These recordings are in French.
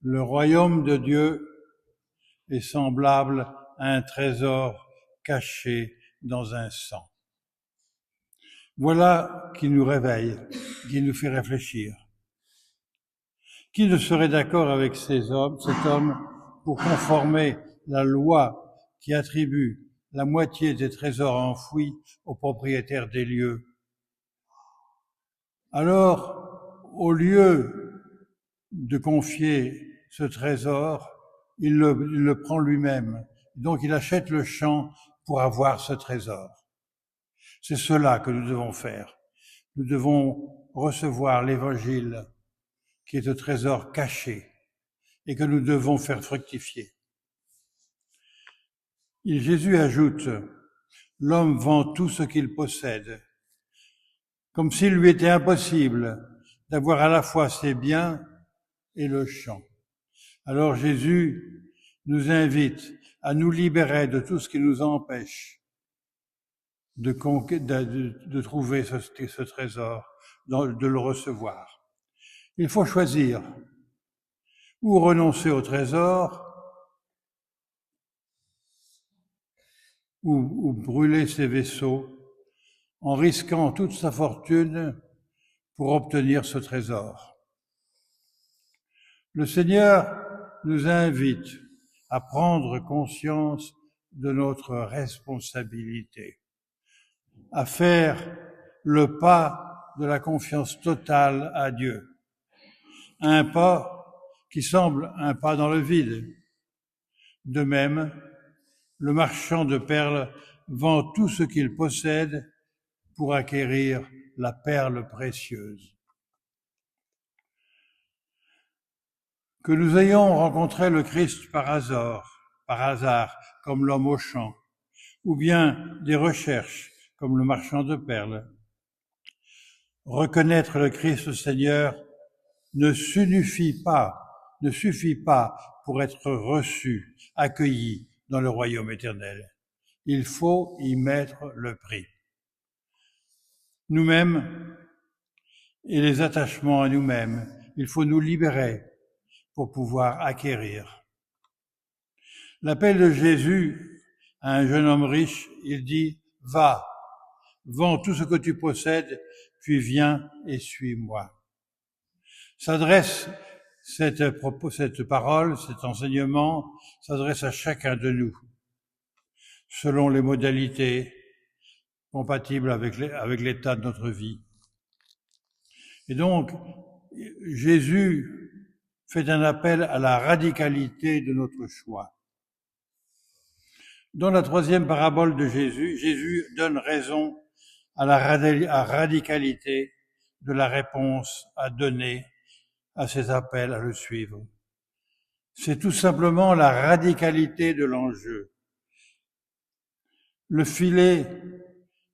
Le royaume de Dieu est semblable à un trésor caché dans un sang. Voilà qui nous réveille, qui nous fait réfléchir. Qui ne serait d'accord avec cet homme, pour conformer la loi qui attribue la moitié des trésors enfouis aux propriétaires des lieux? Alors, au lieu de confier ce trésor, il le prend lui-même. Donc il achète le champ pour avoir ce trésor. C'est cela que nous devons faire. Nous devons recevoir l'Évangile, qui est le trésor caché et que nous devons faire fructifier. Et Jésus ajoute, l'homme vend tout ce qu'il possède, comme s'il lui était impossible d'avoir à la fois ses biens et le champ. Alors Jésus nous invite à nous libérer de tout ce qui nous empêche de trouver ce trésor, de le recevoir. Il faut choisir ou renoncer au trésor ou brûler ses vaisseaux en risquant toute sa fortune pour obtenir ce trésor. Le Seigneur nous invite à prendre conscience de notre responsabilité, à faire le pas de la confiance totale à Dieu. Un pas qui semble un pas dans le vide. De même, le marchand de perles vend tout ce qu'il possède pour acquérir la perle précieuse. Que nous ayons rencontré le Christ par hasard, comme l'homme au champ, ou bien des recherches, comme le marchand de perles. Reconnaître le Christ Seigneur ne suffit pas pour être reçu, accueilli dans le royaume éternel. Il faut y mettre le prix. Nous-mêmes et les attachements à nous-mêmes, il faut nous libérer pour pouvoir acquérir. L'appel de Jésus à un jeune homme riche, il dit « Va, vends tout ce que tu possèdes, puis viens et suis-moi ». Cette parole, cet enseignement, s'adresse à chacun de nous, selon les modalités compatibles avec l'état de notre vie. Et donc, Jésus fait un appel à la radicalité de notre choix. Dans la troisième parabole de Jésus, Jésus donne raison à la radicalité de la réponse à donner à ses appels à le suivre. C'est tout simplement la radicalité de l'enjeu. Le filet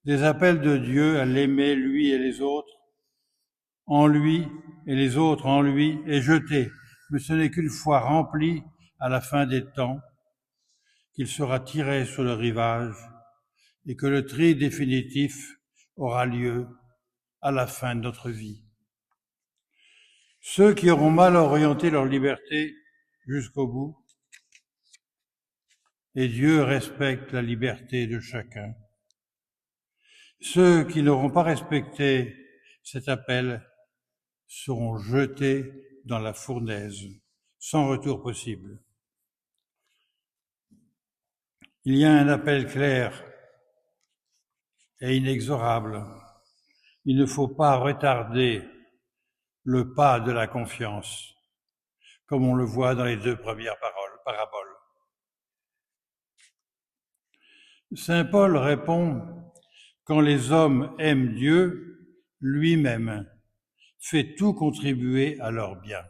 des appels de Dieu à l'aimer, lui et les autres, en lui et les autres en lui, est jeté, mais ce n'est qu'une fois rempli à la fin des temps qu'il sera tiré sur le rivage et que le tri définitif aura lieu à la fin de notre vie. Ceux qui auront mal orienté leur liberté jusqu'au bout, et Dieu respecte la liberté de chacun. Ceux qui n'auront pas respecté cet appel seront jetés dans la fournaise, sans retour possible. Il y a un appel clair et inexorable. Il ne faut pas retarder le pas de la confiance, comme on le voit dans les deux premières paraboles. Saint Paul répond, quand les hommes aiment Dieu, lui-même fait tout contribuer à leur bien.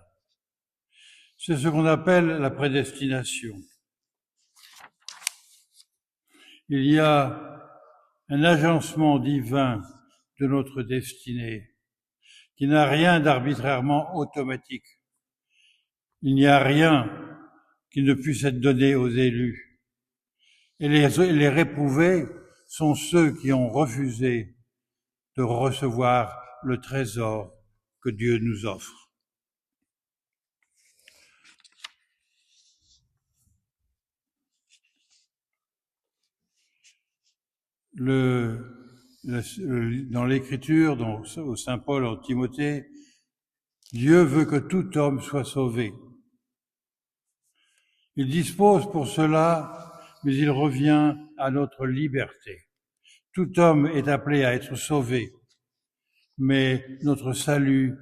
C'est ce qu'on appelle la prédestination. Il y a un agencement divin de notre destinée qui n'a rien d'arbitrairement automatique. Il n'y a rien qui ne puisse être donné aux élus. Et les réprouvés sont ceux qui ont refusé de recevoir le trésor que Dieu nous offre. dans l'Écriture, au Saint Paul en Timothée, Dieu veut que tout homme soit sauvé. Il dispose pour cela, mais il revient à notre liberté. Tout homme est appelé à être sauvé, mais notre salut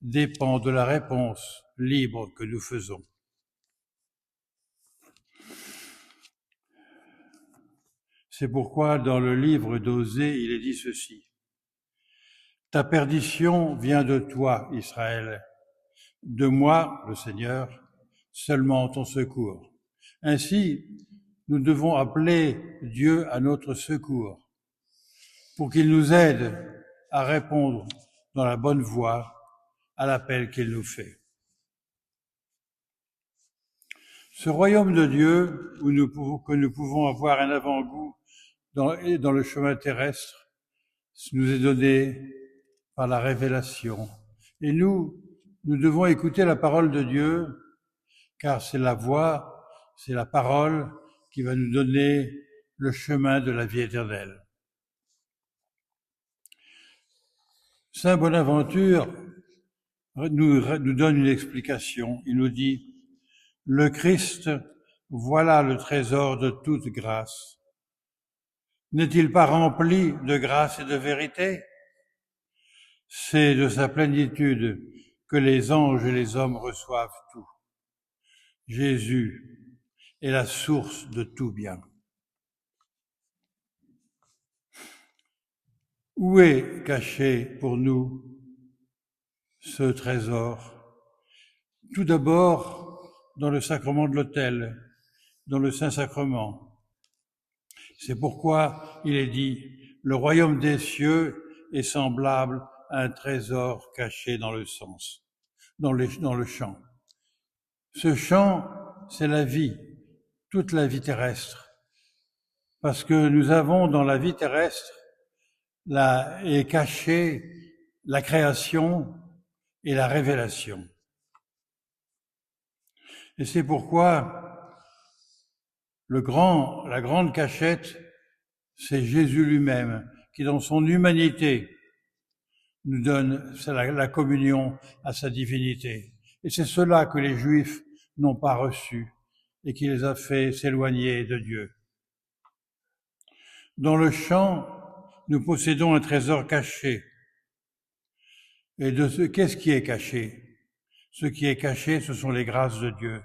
dépend de la réponse libre que nous faisons. C'est pourquoi dans le livre d'Osée, il est dit ceci. Ta perdition vient de toi, Israël, de moi, le Seigneur, seulement ton secours. Ainsi, nous devons appeler Dieu à notre secours pour qu'il nous aide à répondre dans la bonne voie à l'appel qu'il nous fait. Ce royaume de Dieu, que nous pouvons avoir un avant-goût dans le chemin terrestre, nous est donné par la révélation. Et nous devons écouter la parole de Dieu, car c'est la voix, c'est la parole qui va nous donner le chemin de la vie éternelle. Saint Bonaventure nous donne une explication. Il nous dit, « Le Christ, voilà le trésor de toute grâce. N'est-il pas rempli de grâce et de vérité ? C'est de sa plénitude que les anges et les hommes reçoivent tout. Jésus est la source de tout bien. » Où est caché pour nous ce trésor? Tout d'abord, dans le sacrement de l'autel, dans le Saint-Sacrement. C'est pourquoi il est dit, le royaume des cieux est semblable à un trésor caché dans le champ. Ce champ, c'est la vie, toute la vie terrestre. Parce que nous avons dans la vie terrestre est cachée la création et la révélation. Et c'est pourquoi la grande cachette, c'est Jésus lui-même, qui dans son humanité nous donne la communion à sa divinité. Et c'est cela que les Juifs n'ont pas reçu et qui les a fait s'éloigner de Dieu. Dans le champ, nous possédons un trésor caché. Et qu'est-ce qui est caché? Ce qui est caché, ce sont les grâces de Dieu.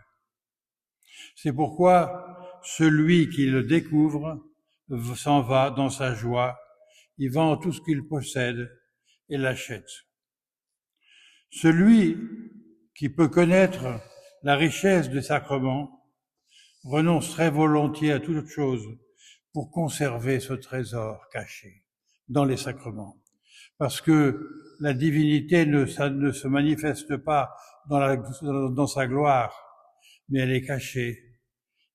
C'est pourquoi celui qui le découvre s'en va dans sa joie, il vend tout ce qu'il possède et l'achète. Celui qui peut connaître la richesse des sacrements renonce très volontiers à toute chose pour conserver ce trésor caché dans les sacrements. Parce que la divinité ne se manifeste pas dans sa gloire, mais elle est cachée.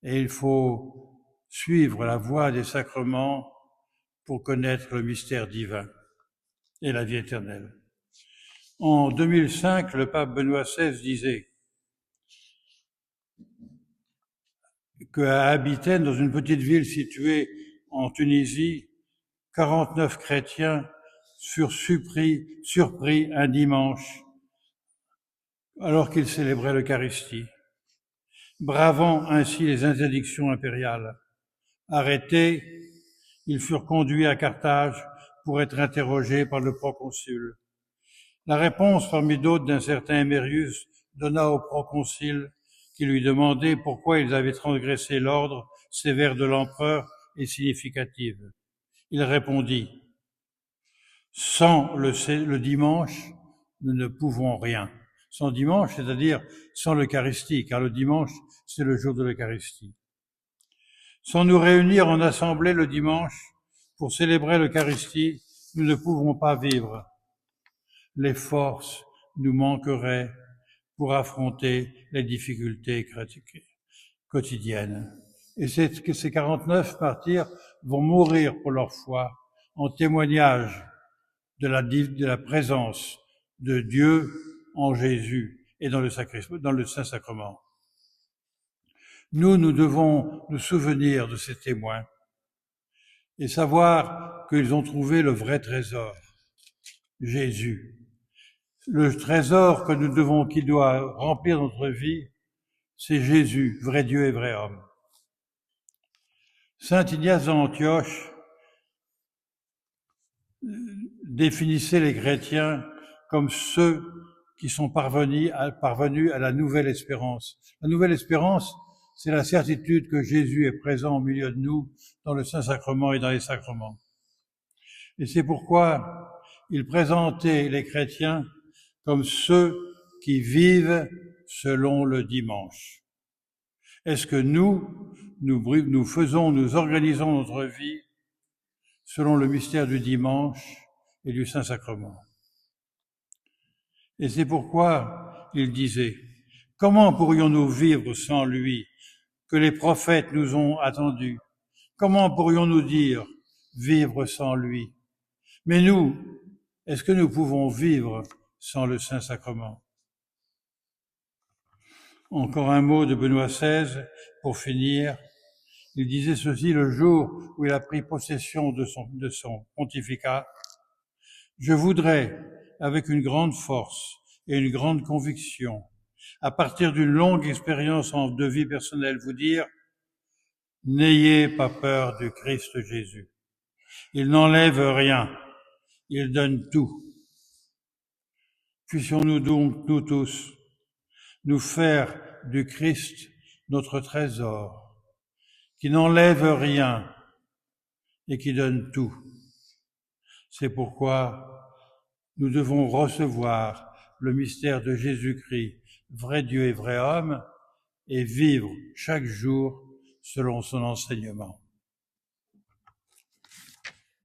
Et il faut suivre la voie des sacrements pour connaître le mystère divin et la vie éternelle. En 2005, le pape Benoît XVI disait qu'à Abitène, dans une petite ville située en Tunisie, 49 chrétiens furent surpris un dimanche alors qu'ils célébraient l'Eucharistie, bravant ainsi les interdictions impériales. Arrêtés, ils furent conduits à Carthage pour être interrogés par le proconsul. La réponse, parmi d'autres, d'un certain Émérius donna au proconsul qui lui demandait pourquoi ils avaient transgressé l'ordre sévère de l'empereur et significative. Il répondit, « Sans le dimanche, nous ne pouvons rien. » Sans dimanche, c'est-à-dire sans l'Eucharistie, car le dimanche, c'est le jour de l'Eucharistie. Sans nous réunir en assemblée le dimanche pour célébrer l'Eucharistie, nous ne pouvons pas vivre. Les forces nous manqueraient pour affronter les difficultés quotidiennes. Et ces 49 martyrs vont mourir pour leur foi en témoignage de la présence de Dieu en Jésus et dans le Saint-Sacrement. Nous devons nous souvenir de ces témoins et savoir qu'ils ont trouvé le vrai trésor, Jésus. Le trésor qui doit remplir notre vie, c'est Jésus, vrai Dieu et vrai homme. Saint Ignace d'Antioche définissait les chrétiens comme ceux qui sont parvenus à la nouvelle espérance. La nouvelle espérance, c'est la certitude que Jésus est présent au milieu de nous dans le Saint-Sacrement et dans les sacrements. Et c'est pourquoi il présentait les chrétiens comme ceux qui vivent selon le dimanche. Est-ce que nous organisons notre vie selon le mystère du dimanche et du Saint-Sacrement? Et c'est pourquoi il disait, comment pourrions-nous vivre sans lui, que les prophètes nous ont attendus? Comment pourrions-nous dire vivre sans lui? Mais nous, est-ce que nous pouvons vivre sans le Saint-Sacrement? Encore un mot de Benoît XVI pour finir. Il disait ceci le jour où il a pris possession de son pontificat. Je voudrais, avec une grande force et une grande conviction, à partir d'une longue expérience de vie personnelle, vous dire, n'ayez pas peur du Christ Jésus. Il n'enlève rien, il donne tout. Puissions-nous donc, nous tous, nous faire du Christ notre trésor, qui n'enlève rien et qui donne tout. C'est pourquoi nous devons recevoir le mystère de Jésus-Christ, vrai Dieu et vrai homme, et vivre chaque jour selon son enseignement.